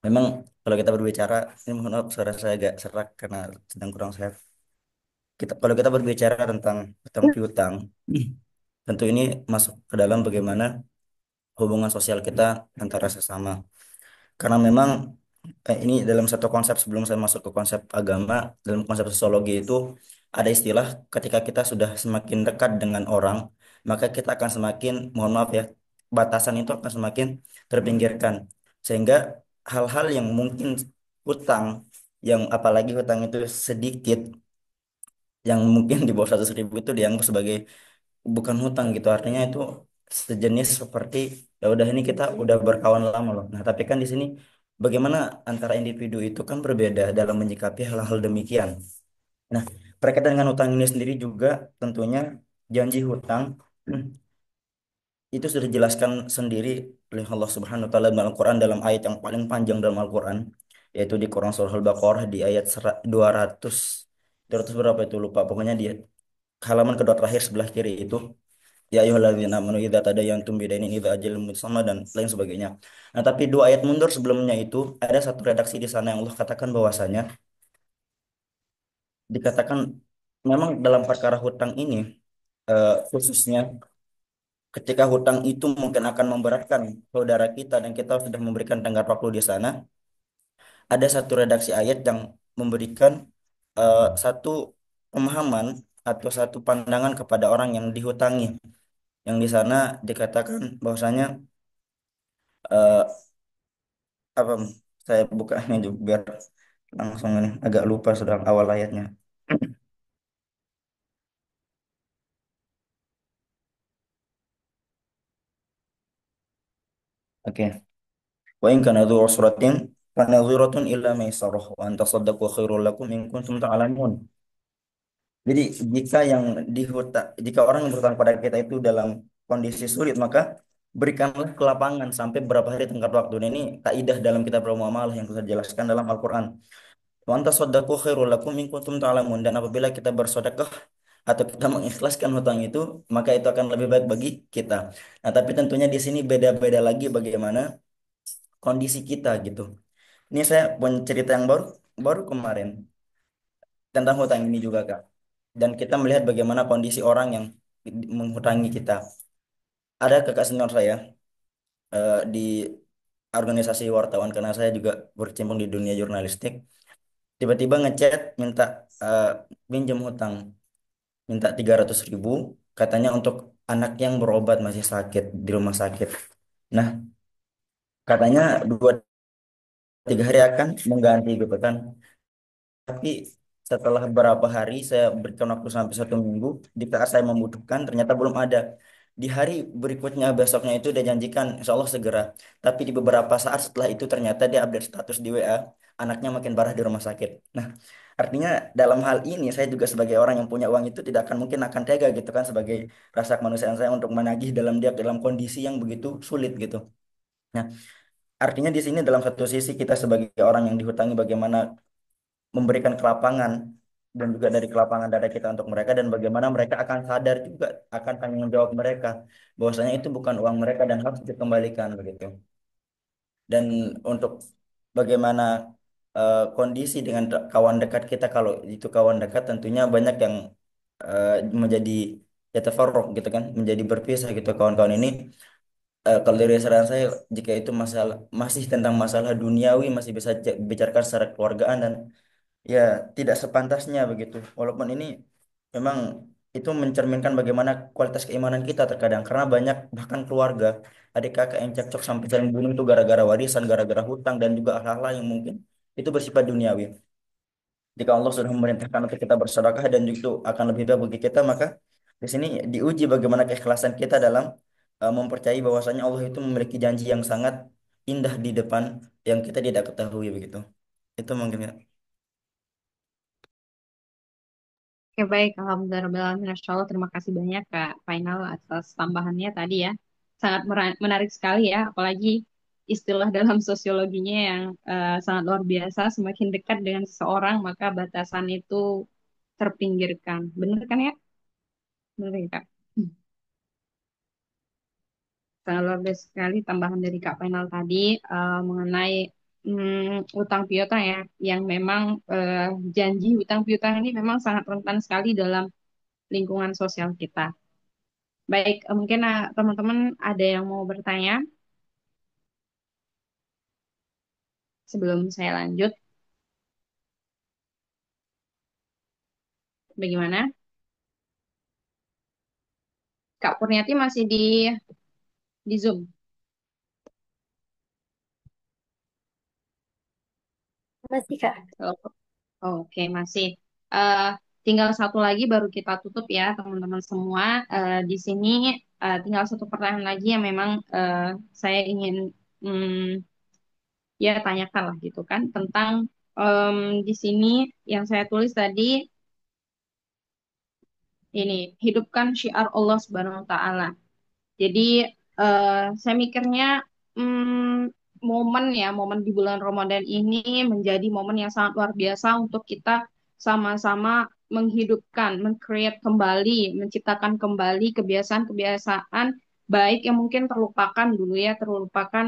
Memang kalau kita berbicara, ini mohon maaf suara saya agak serak karena sedang kurang sehat. Kalau kita berbicara tentang hutang piutang, tentu ini masuk ke dalam bagaimana hubungan sosial kita antara sesama. Karena memang ini dalam satu konsep sebelum saya masuk ke konsep agama, dalam konsep sosiologi itu ada istilah ketika kita sudah semakin dekat dengan orang, maka kita akan semakin, mohon maaf ya, batasan itu akan semakin terpinggirkan. Sehingga hal-hal yang mungkin hutang, yang apalagi hutang itu sedikit, yang mungkin di bawah 100.000 itu dianggap sebagai bukan hutang gitu, artinya itu sejenis seperti ya udah ini kita udah berkawan lama loh. Nah tapi kan di sini bagaimana antara individu itu kan berbeda dalam menyikapi hal-hal demikian. Nah berkaitan dengan hutang ini sendiri juga tentunya janji hutang itu sudah dijelaskan sendiri oleh Allah Subhanahu wa taala dalam Al-Qur'an dalam ayat yang paling panjang dalam Al-Qur'an, yaitu di Quran surah Al-Baqarah di ayat 200 200 berapa itu lupa, pokoknya di halaman kedua terakhir sebelah kiri itu, ya ayyuhalladzina amanu idza tadayantum bidainin idza ajalun musamma dan lain sebagainya. Nah, tapi dua ayat mundur sebelumnya itu ada satu redaksi di sana yang Allah katakan bahwasanya dikatakan memang dalam perkara hutang ini khususnya ketika hutang itu mungkin akan memberatkan saudara kita dan kita sudah memberikan tenggat waktu di sana, ada satu redaksi ayat yang memberikan satu pemahaman atau satu pandangan kepada orang yang dihutangi, yang di sana dikatakan bahwasanya eh, apa saya bukanya juga biar langsung ini agak lupa sudah awal ayatnya. Oke. Wa in kana dzu usratin fanadhiratun ila maisarah wa an tasaddaqu khairul lakum in kuntum ta'lamun. Jadi jika orang yang berhutang pada kita itu dalam kondisi sulit, maka berikanlah kelapangan sampai berapa hari tenggat waktu. Nah, ini kaidah dalam kitab Al-Muamalah yang kita jelaskan dalam Al-Qur'an. Wa anta shaddaqu khairul lakum in kuntum ta'lamun, dan apabila kita bersedekah atau kita mengikhlaskan hutang itu, maka itu akan lebih baik bagi kita. Nah, tapi tentunya di sini beda-beda lagi bagaimana kondisi kita gitu. Ini saya punya cerita yang baru baru kemarin tentang hutang ini juga, Kak. Dan kita melihat bagaimana kondisi orang yang menghutangi kita. Ada kakak senior saya di organisasi wartawan, karena saya juga berkecimpung di dunia jurnalistik. Tiba-tiba ngechat minta eh, pinjam hutang, minta 300.000, katanya untuk anak yang berobat masih sakit di rumah sakit. Nah, katanya 2 3 hari akan mengganti gitu kan. Tapi setelah beberapa hari saya berikan waktu sampai 1 minggu, di saat saya membutuhkan ternyata belum ada. Di hari berikutnya besoknya itu dia janjikan insya Allah segera. Tapi di beberapa saat setelah itu ternyata dia update status di WA, anaknya makin parah di rumah sakit. Nah, artinya dalam hal ini saya juga sebagai orang yang punya uang itu tidak akan mungkin akan tega gitu kan, sebagai rasa kemanusiaan saya untuk menagih dalam kondisi yang begitu sulit gitu. Nah, artinya di sini dalam satu sisi kita sebagai orang yang dihutangi bagaimana memberikan kelapangan dan juga dari kelapangan dada kita untuk mereka, dan bagaimana mereka akan sadar juga akan tanggung jawab mereka bahwasanya itu bukan uang mereka dan harus dikembalikan begitu. Dan untuk bagaimana kondisi dengan kawan dekat kita, kalau itu kawan dekat tentunya banyak yang eh, menjadi ya tafarruq gitu kan, menjadi berpisah gitu kawan-kawan ini. Kalau dari saran saya, jika itu masalah masih tentang masalah duniawi masih bisa bicarakan secara keluargaan dan ya tidak sepantasnya begitu. Walaupun ini memang itu mencerminkan bagaimana kualitas keimanan kita terkadang, karena banyak bahkan keluarga adik kakak yang cekcok sampai saling bunuh itu gara-gara warisan, gara-gara hutang dan juga hal-hal yang mungkin itu bersifat duniawi. Jika Allah sudah memerintahkan untuk kita bersedekah dan itu akan lebih baik bagi kita, maka di sini diuji bagaimana keikhlasan kita dalam mempercayai bahwasanya Allah itu memiliki janji yang sangat indah di depan yang kita tidak ketahui begitu. Itu mungkin ya. Oke, baik. Alhamdulillah. Masya Allah. Terima kasih banyak, Kak Final, atas tambahannya tadi ya. Sangat menarik sekali ya. Apalagi istilah dalam sosiologinya yang sangat luar biasa. Semakin dekat dengan seseorang, maka batasan itu terpinggirkan. Benar kan ya? Benar ya, Kak? Sangat luar biasa sekali tambahan dari Kak Final tadi mengenai utang piutang ya. Yang memang janji utang piutang ini memang sangat rentan sekali dalam lingkungan sosial kita. Baik, mungkin teman-teman ada yang mau bertanya sebelum saya lanjut. Bagaimana? Kak Kurniati masih di Zoom. Masih Kak. Oh, oke, masih. Eh, tinggal satu lagi baru kita tutup ya, teman-teman semua. Di sini tinggal satu pertanyaan lagi yang memang saya ingin mm, ya tanyakan lah gitu kan tentang em, di sini yang saya tulis tadi ini hidupkan syiar Allah Subhanahu wa taala. Jadi saya mikirnya momen ya, momen di bulan Ramadan ini menjadi momen yang sangat luar biasa untuk kita sama-sama menghidupkan, mengcreate kembali, menciptakan kembali kebiasaan-kebiasaan baik yang mungkin terlupakan dulu ya, terlupakan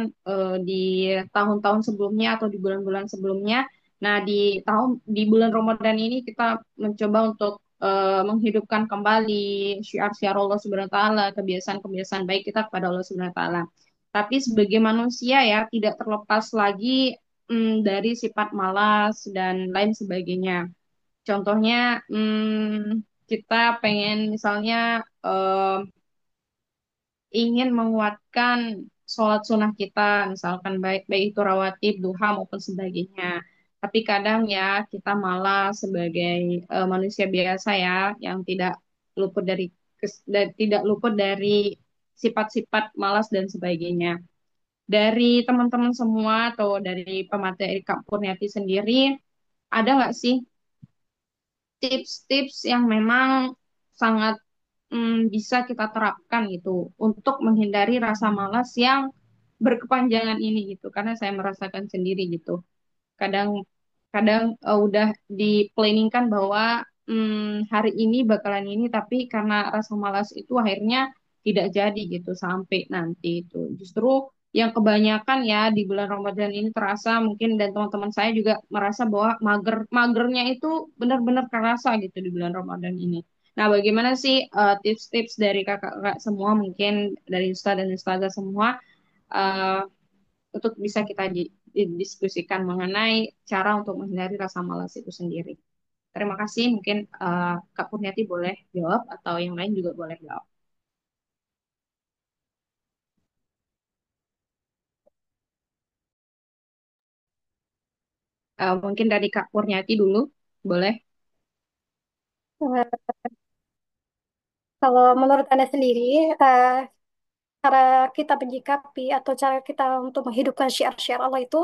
di tahun-tahun sebelumnya atau di bulan-bulan sebelumnya. Nah, di bulan Ramadan ini kita mencoba untuk menghidupkan kembali syiar-syiar Allah Subhanahu wa taala, kebiasaan-kebiasaan baik kita kepada Allah Subhanahu wa taala. Tapi sebagai manusia ya tidak terlepas lagi dari sifat malas dan lain sebagainya. Contohnya kita pengen misalnya ingin menguatkan sholat sunnah kita, misalkan baik baik itu rawatib, duha maupun sebagainya. Tapi kadang ya kita malah sebagai manusia biasa ya, yang tidak luput dari tidak luput dari sifat-sifat malas dan sebagainya. Dari teman-teman semua atau dari pemateri Kak Kurniati sendiri, ada nggak sih tips-tips yang memang sangat bisa kita terapkan gitu untuk menghindari rasa malas yang berkepanjangan ini gitu karena saya merasakan sendiri gitu kadang kadang udah di-planningkan bahwa hari ini bakalan ini tapi karena rasa malas itu akhirnya tidak jadi gitu sampai nanti itu justru yang kebanyakan ya di bulan Ramadan ini terasa mungkin dan teman-teman saya juga merasa bahwa magernya itu benar-benar kerasa gitu di bulan Ramadan ini. Nah, bagaimana sih tips-tips dari kakak-kakak semua mungkin dari Ustadz dan Ustazah semua eh, untuk bisa kita didiskusikan mengenai cara untuk menghindari rasa malas itu sendiri. Terima kasih. Mungkin Kak Kurniati boleh jawab atau yang lain juga boleh jawab. Mungkin dari Kak Kurniati dulu, boleh. Eh, Kalau menurut Anda sendiri, cara kita menyikapi atau cara kita untuk menghidupkan syiar-syiar Allah itu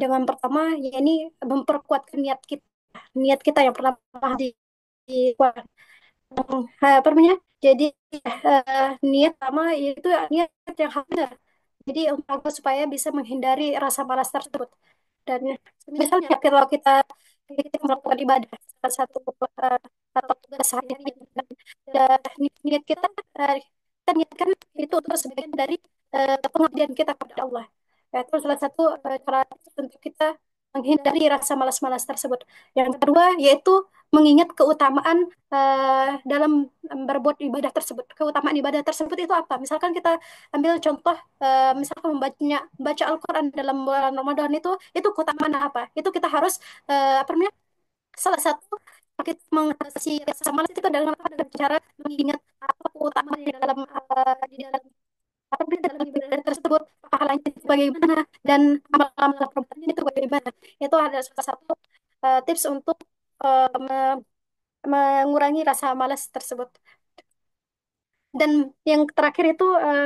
dengan pertama, ya ini memperkuatkan niat kita yang pertama dikuatkan. Apa namanya? Jadi niat pertama itu niat yang benar. Jadi untuk supaya bisa menghindari rasa malas tersebut. Dan misalnya kalau kita melakukan ibadah salah satu atau tugas sehari-hari dan niat kita kita niatkan itu untuk sebagian dari pengabdian kita kepada Allah. Ya, itu salah satu cara untuk kita menghindari rasa malas-malas tersebut. Yang kedua yaitu mengingat keutamaan dalam berbuat ibadah tersebut. Keutamaan ibadah tersebut itu apa? Misalkan kita ambil contoh, misalkan membaca Al-Quran dalam bulan Ramadan itu keutamaan apa? Itu kita harus apa namanya? Salah satu kita mengatasi rasa malas itu dengan apa? Dengan cara mengingat apa keutamaan di dalam apa di dalam ibadah tersebut, pahalanya itu bagaimana dan amal-amal perbuatan itu bagaimana. Itu ada salah satu tips untuk mengurangi rasa malas tersebut. Dan yang terakhir itu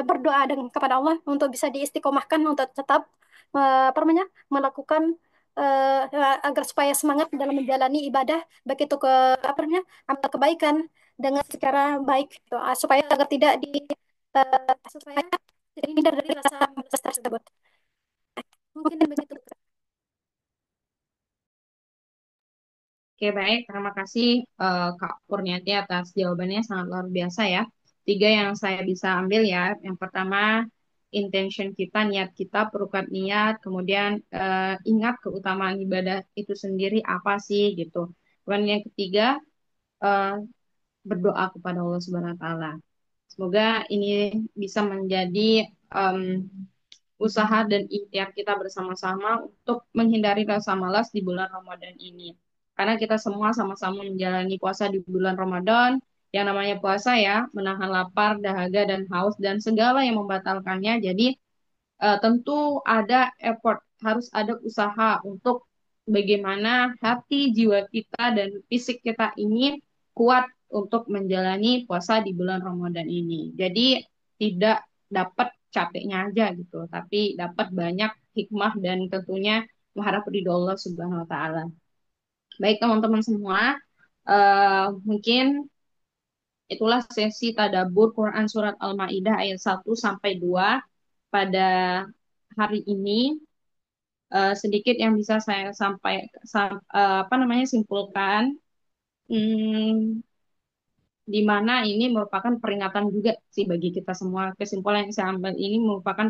berdoa kepada Allah untuk bisa diistiqomahkan untuk tetap apa namanya melakukan agar supaya semangat dalam menjalani ibadah baik itu ke apa namanya amal kebaikan dengan secara baik gitu. Supaya agar tidak supaya terhindar dari rasa malas tersebut. Mungkin begitu. Oke, baik. Terima kasih Kak Kurniati atas jawabannya sangat luar biasa ya. Tiga yang saya bisa ambil ya. Yang pertama, intention kita, niat kita, perukat niat. Kemudian ingat keutamaan ibadah itu sendiri apa sih gitu. Kemudian yang ketiga, eh, berdoa kepada Allah Subhanahu wa taala. Semoga ini bisa menjadi usaha dan ikhtiar kita bersama-sama untuk menghindari rasa malas di bulan Ramadan ini. Karena kita semua sama-sama menjalani puasa di bulan Ramadan, yang namanya puasa ya, menahan lapar, dahaga, dan haus, dan segala yang membatalkannya. Jadi tentu ada effort, harus ada usaha untuk bagaimana hati, jiwa kita, dan fisik kita ini kuat untuk menjalani puasa di bulan Ramadan ini. Jadi tidak dapat capeknya aja gitu, tapi dapat banyak hikmah dan tentunya mengharap ridho Allah Subhanahu wa taala. Baik teman-teman semua, mungkin itulah sesi tadabbur Quran surat Al-Maidah ayat 1 sampai 2 pada hari ini. Sedikit yang bisa saya apa namanya simpulkan. Hmm, di mana ini merupakan peringatan juga sih bagi kita semua. Kesimpulan yang saya ambil ini merupakan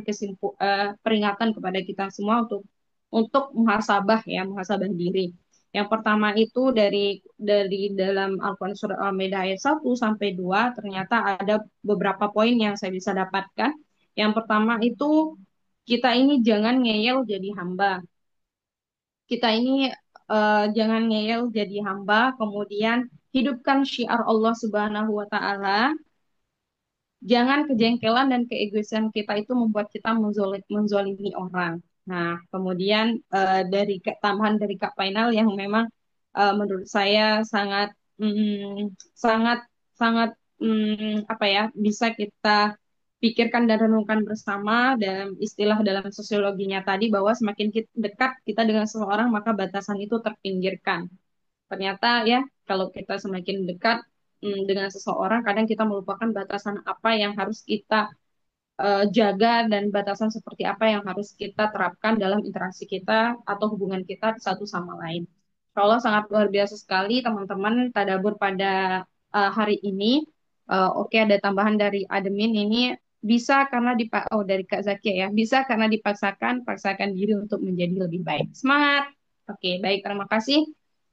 peringatan kepada kita semua untuk muhasabah ya, muhasabah diri. Yang pertama itu dari dalam Al-Quran Surah Al-Maidah ayat 1 sampai 2 ternyata ada beberapa poin yang saya bisa dapatkan. Yang pertama itu kita ini jangan ngeyel jadi hamba. Kita ini jangan ngeyel jadi hamba, kemudian hidupkan syiar Allah Subhanahu wa taala. Jangan kejengkelan dan keegoisan kita itu membuat kita menzolimi orang. Nah, kemudian tambahan dari Kak Painal yang memang menurut saya sangat sangat apa ya, bisa kita pikirkan dan renungkan bersama dalam istilah dalam sosiologinya tadi bahwa semakin dekat kita dengan seseorang maka batasan itu terpinggirkan. Ternyata ya, kalau kita semakin dekat dengan seseorang, kadang kita melupakan batasan apa yang harus kita jaga dan batasan seperti apa yang harus kita terapkan dalam interaksi kita atau hubungan kita satu sama lain. Insya Allah sangat luar biasa sekali teman-teman tadabur pada hari ini. Oke, ada tambahan dari admin ini bisa karena dari Kak Zakia ya, bisa karena paksakan diri untuk menjadi lebih baik. Semangat. Oke, baik, terima kasih.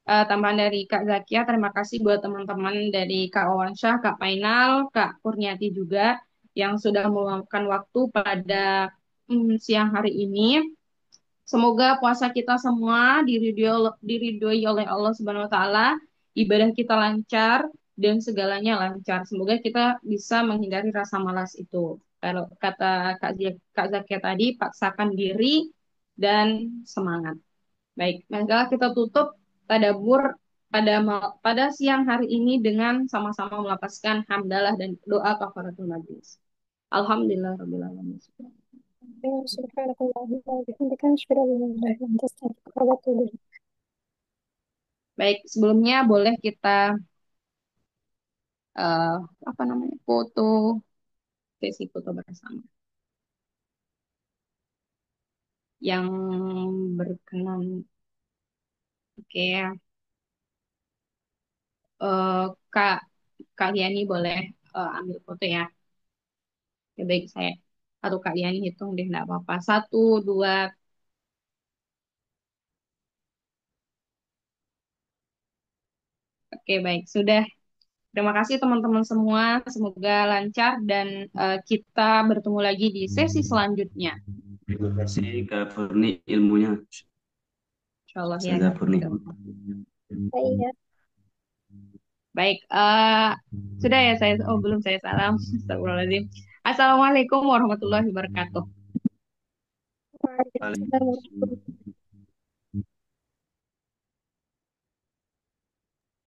Tambahan dari Kak Zakia, terima kasih buat teman-teman dari Kak Owansyah, Kak Painal, Kak Kurniati juga yang sudah meluangkan waktu pada siang hari ini. Semoga puasa kita semua diridhoi oleh Allah Subhanahu wa taala, ibadah kita lancar dan segalanya lancar. Semoga kita bisa menghindari rasa malas itu. Kalau kata Kak Zakia tadi, paksakan diri dan semangat. Baik, maka kita tutup tadabbur pada siang hari ini dengan sama-sama melapaskan hamdalah dan doa kafaratul majlis. Alhamdulillah rabbil alamin. سبحانك اللهم وبحمدك أشهد أن لا إله إلا أنت أستغفرك وأتوب إليك. Baik, sebelumnya boleh kita eh, apa namanya sesi foto bersama yang berkenan. Oke, eh, Kak Kak Liani boleh ambil foto ya. Ya baik saya atau Kak Liani hitung deh, nggak apa-apa. 1, 2. Oke, baik. Sudah. Terima kasih teman-teman semua. Semoga lancar dan kita bertemu lagi di sesi selanjutnya. Terima kasih Kak Furni ilmunya. Insya Allah ya. Saya Furni. Iya. Baik, sudah ya saya. Oh, belum saya salam. Astagfirullahaladzim. Assalamualaikum warahmatullahi wabarakatuh. Waalaikumsalam warahmatullahi wabarakatuh.